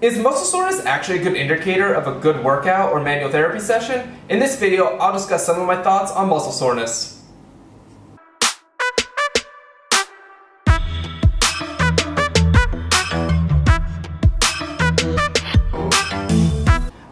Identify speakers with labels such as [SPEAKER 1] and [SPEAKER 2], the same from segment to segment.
[SPEAKER 1] Is muscle soreness actually a good indicator of a good workout or manual therapy session? In this video, I'll discuss some of my thoughts on muscle soreness.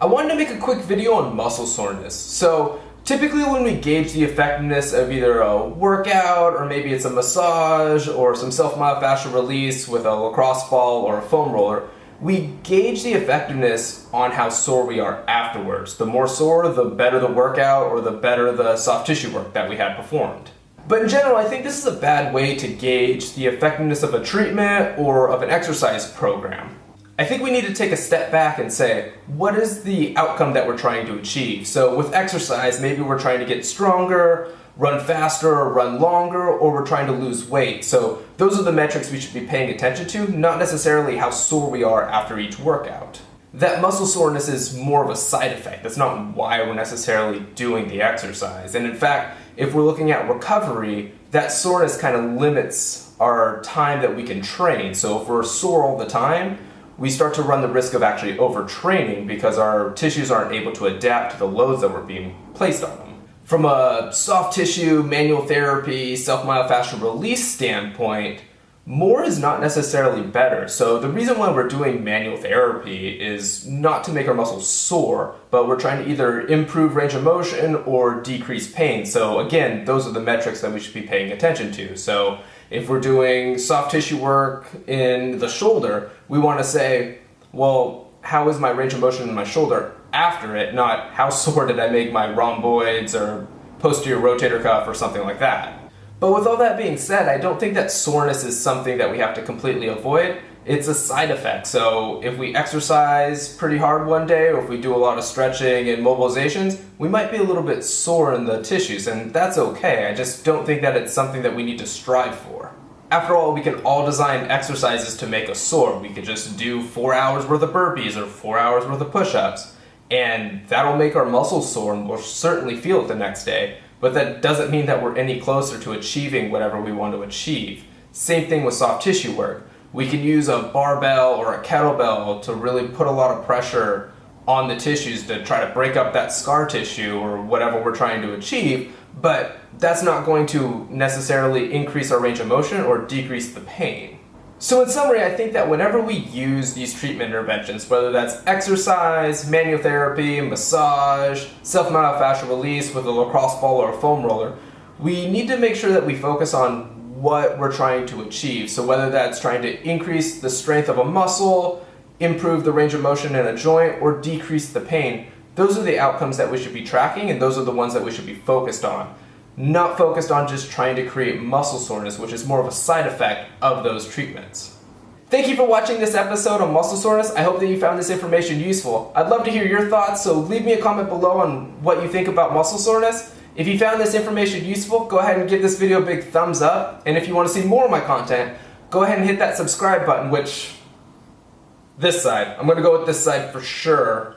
[SPEAKER 1] I wanted to make a quick video on muscle soreness. So typically when we gauge the effectiveness of either a workout, or maybe it's a massage or some self-myofascial release with a lacrosse ball or a foam roller, we gauge the effectiveness on how sore we are afterwards. The more sore, the better the workout or the better the soft tissue work that we had performed. But in general, I think this is a bad way to gauge the effectiveness of a treatment or of an exercise program. I think we need to take a step back and say, what is the outcome that we're trying to achieve? So with exercise, maybe we're trying to get stronger, run faster, or run longer, or we're trying to lose weight. So those are the metrics we should be paying attention to, not necessarily how sore we are after each workout. That muscle soreness is more of a side effect. That's not why we're necessarily doing the exercise. And in fact, if we're looking at recovery, that soreness kind of limits our time that we can train. So if we're sore all the time, we start to run the risk of actually overtraining because our tissues aren't able to adapt to the loads that were being placed on them. From a soft tissue, manual therapy, self-myofascial release standpoint, more is not necessarily better. So the reason why we're doing manual therapy is not to make our muscles sore, but we're trying to either improve range of motion or decrease pain. So again, those are the metrics that we should be paying attention to. So if we're doing soft tissue work in the shoulder, we want to say, well, how is my range of motion in my shoulder after it, not how sore did I make my rhomboids or posterior rotator cuff or something like that. But with all that being said, I don't think that soreness is something that we have to completely avoid. It's a side effect. So if we exercise pretty hard one day, or if we do a lot of stretching and mobilizations, we might be a little bit sore in the tissues, and that's okay. I just don't think that it's something that we need to strive for. After all, we can all design exercises to make us sore. We could just do 4 hours worth of burpees or 4 hours worth of push-ups, and that'll make our muscles sore, and we'll certainly feel it the next day. But that doesn't mean that we're any closer to achieving whatever we want to achieve. Same thing with soft tissue work. We can use a barbell or a kettlebell to really put a lot of pressure on the tissues to try to break up that scar tissue or whatever we're trying to achieve, but that's not going to necessarily increase our range of motion or decrease the pain. So in summary, I think that whenever we use these treatment interventions, whether that's exercise, manual therapy, massage, self-myofascial release with a lacrosse ball or a foam roller, we need to make sure that we focus on what we're trying to achieve. So whether that's trying to increase the strength of a muscle, improve the range of motion in a joint, or decrease the pain, those are the outcomes that we should be tracking, and those are the ones that we should be focused on. Not focused on just trying to create muscle soreness, which is more of a side effect of those treatments. Thank you for watching this episode on muscle soreness. I hope that you found this information useful. I'd love to hear your thoughts, so leave me a comment below on what you think about muscle soreness. If you found this information useful, go ahead and give this video a big thumbs up. And if you want to see more of my content, go ahead and hit that subscribe button, which, this side. I'm going to go with this side for sure.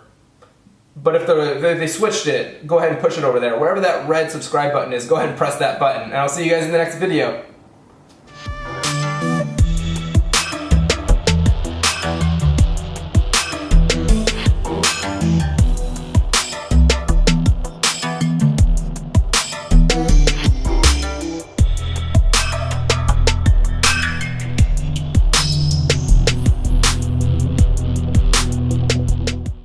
[SPEAKER 1] But if they switched it, go ahead and push it over there. Wherever that red subscribe button is, go ahead and press that button. And I'll see you guys in the next video.